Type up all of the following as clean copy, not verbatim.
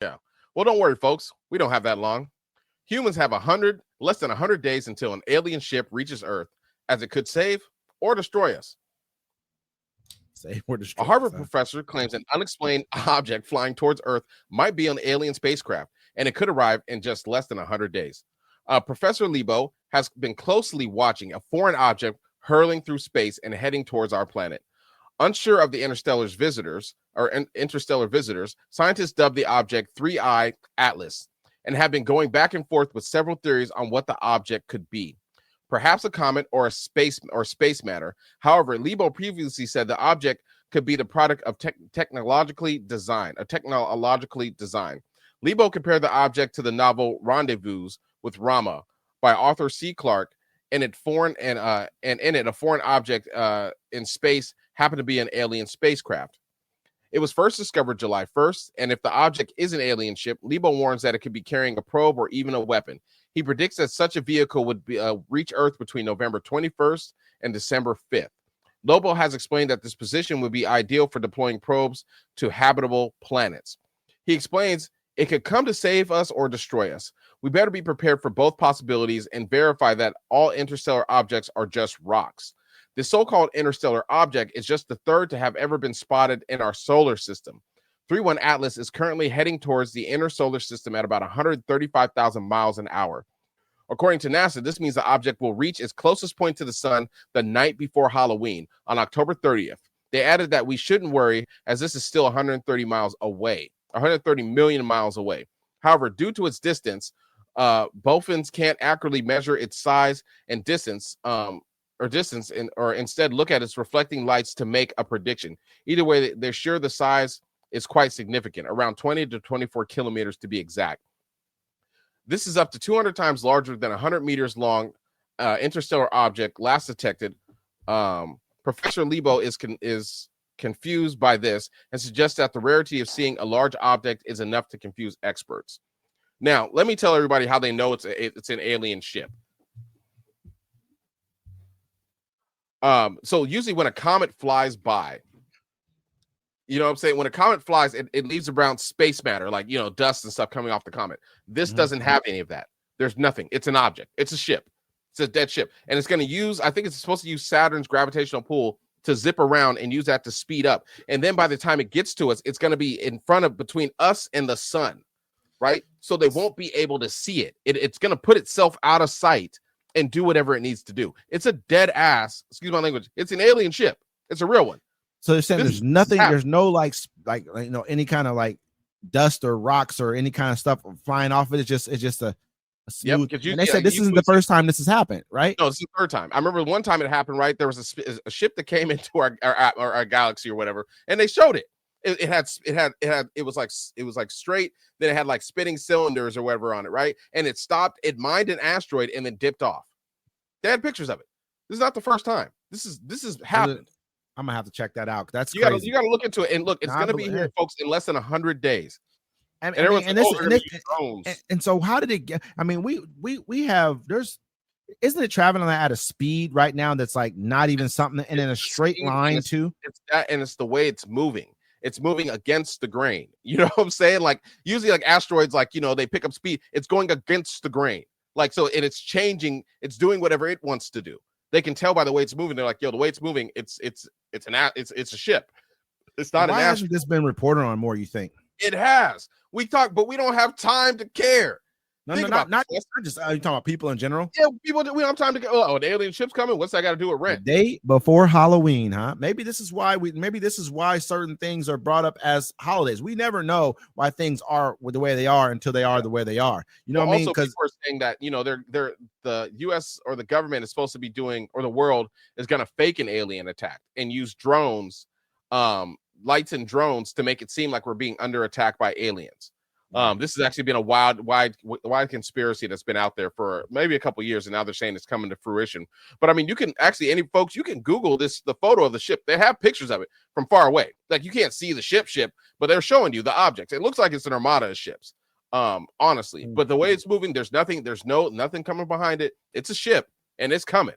Yeah. Well, don't worry, folks. We don't have that long. Humans have less than 100 days until an alien ship reaches Earth, as it could save or destroy us. Say we're A destroyed. Harvard professor claims an unexplained object flying towards Earth might be an alien spacecraft, and it could arrive in just less than 100 days. Professor Lebo has been closely watching a foreign object hurling through space and heading towards our planet. Unsure of the interstellar visitors, scientists dubbed the object 3-Eye Atlas and have been going back and forth with several theories on what the object could be. Perhaps a comet or space matter. However, Lebo previously said the object could be the product of technologically design. Lebo compared the object to the novel Rendezvous with Rama by Arthur C. Clarke, and in it a foreign object in space happened to be an alien spacecraft. It was first discovered July 1st, and if the object is an alien ship, Lebo warns that it could be carrying a probe or even a weapon. He predicts that such a vehicle would reach Earth between November 21st and December 5th. Lobo has explained that this position would be ideal for deploying probes to habitable planets. He explains it could come to save us or destroy us. We better be prepared for both possibilities and verify that all interstellar objects are just rocks. The so-called interstellar object is just the third to have ever been spotted in our solar system. 3-1 Atlas is currently heading towards the inner solar system at about 135,000 miles an hour. According to NASA, this means the object will reach its closest point to the sun the night before Halloween on October 30th. They added that we shouldn't worry, as this is still 130 million miles away. However, due to its distance, boffins can't accurately measure its size and distance, or instead look at its reflecting lights to make a prediction. Either way, they're sure the size is quite significant, around 20 to 24 kilometers to be exact. This is up to 200 times larger than a 100 meters long interstellar object last detected. Professor Lebo is confused by this and suggests that the rarity of seeing a large object is enough to confuse experts. Now, let me tell everybody how they know it's an alien ship. So usually when a comet flies by, you know what I'm saying? When a comet flies, it leaves around space matter, like, dust and stuff coming off the comet. This doesn't have any of that. There's nothing. It's an object. It's a ship. It's a dead ship. And it's going to use, I think it's supposed to use Saturn's gravitational pull to zip around and use that to speed up. And then by the time it gets to us, it's going to be between us and the sun, right? So they won't be able to see it. It's going to put itself out of sight and do whatever it needs to do. It's a dead ass, excuse my language. It's an alien ship. It's a real one. So they're saying there's nothing, there's no like any kind of like dust or rocks or any kind of stuff flying off it. It's just a smooth. Yep, and they said this isn't the first time this has happened, right? No, this is the third time. I remember one time it happened, right? There was a ship that came into our galaxy or whatever, and they showed it. It was like straight. Then it had like spinning cylinders or whatever on it, right? And it stopped. It mined an asteroid and then dipped off. They had pictures of it. This is not the first time. This is happened. I'm gonna have to check that out. That's you gotta look into it. And look, it's gonna be here, folks, in less than 100 days. And so how did it get? I mean, we have isn't it traveling at a speed right now that's like not even something, and in a straight line too? It's that, and it's the way it's moving. It's moving against the grain. You know what I'm saying? Like usually, like asteroids, like they pick up speed. It's going against the grain. Like so, and it's changing. It's doing whatever it wants to do. They can tell by the way it's moving. They're like, yo, the way it's moving, it's a ship. It's not an asteroid. Why hasn't this been reported on more, you think? It has. We talk, but we don't have time to care. Not just you talking about people in general. Yeah, people. We don't have time to go. Oh, the alien ship's coming. What's that got to do with rent? The day before Halloween, huh? Maybe this is why certain things are brought up as holidays. We never know why things are the way they are until they are the way they are. You know what I mean? Because people are saying that they're the U.S. or the government is supposed to be doing, or the world is going to fake an alien attack and use drones, lights and drones to make it seem like we're being under attack by aliens. This has actually been a wide conspiracy that's been out there for maybe a couple of years, and now they're saying it's coming to fruition. But I mean, you can actually, you can Google the photo of the ship. They have pictures of it from far away. Like you can't see the ship, but they're showing you the objects. It looks like it's an armada of ships, honestly. But the way it's moving, there's nothing coming behind it. It's a ship, and it's coming.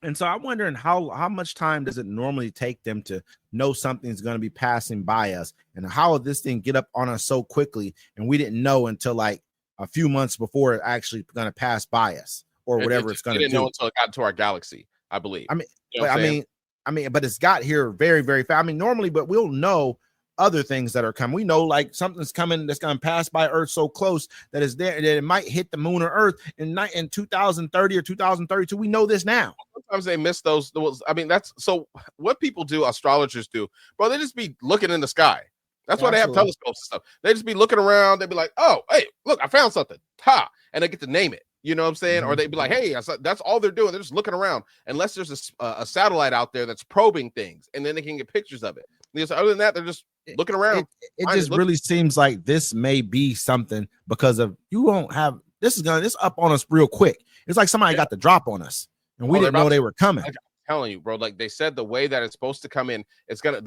And so I'm wondering how much time does it normally take them to know something's going to be passing by us, and how will this thing get up on us so quickly and we didn't know until like a few months before it actually going to pass by us or whatever it's going to do. Didn't know until it got to our galaxy, I believe. I mean, you know but it's got here very, very fast. I mean, normally, but we'll know other things that are coming. We know like something's coming that's going to pass by Earth so close that it's there, that it might hit the moon or Earth in 2030 or 2032. We know this now. Sometimes they miss those. I mean, that's so what people do, astrologers do, bro. They just be looking in the sky. That's why they have telescopes and stuff. They just be looking around. They'd be like, oh, hey, look, I found something. Ha. And they get to name it. You know what I'm saying? Mm-hmm. Or they'd be like, hey, that's all they're doing. They're just looking around. Unless there's a satellite out there that's probing things, and then they can get pictures of it. Because other than that, they're just looking around. It just really seems like this may be something because of you won't have this up on us real quick. It's like somebody got the drop on us, and we didn't know they were coming. I'm telling you, bro. Like they said, the way that it's supposed to come in, it's gonna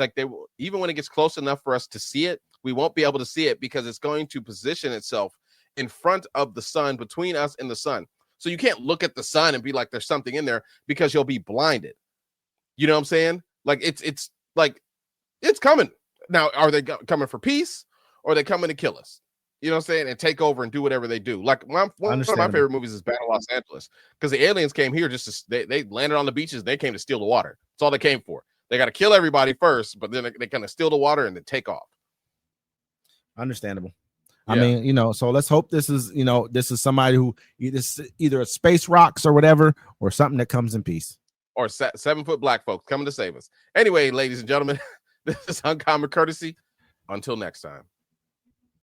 even when it gets close enough for us to see it, we won't be able to see it because it's going to position itself in front of the sun, between us and the sun. So you can't look at the sun and be like, there's something in there, because you'll be blinded. You know what I'm saying? Like it's like it's coming. Now, are they coming for peace, or are they coming to kill us? You know what I'm saying? And take over and do whatever they do. Like one of my favorite movies is Battle Los Angeles, because the aliens came here they landed on the beaches. They came to steal the water. That's all they came for. They got to kill everybody first, but then they kind of steal the water and then take off. Understandable. Yeah. I mean, so let's hope this is somebody who either a space rocks or whatever, or something that comes in peace. Or 7-foot black folks coming to save us. Anyway, ladies and gentlemen, this is Uncommon Courtesy. Until next time.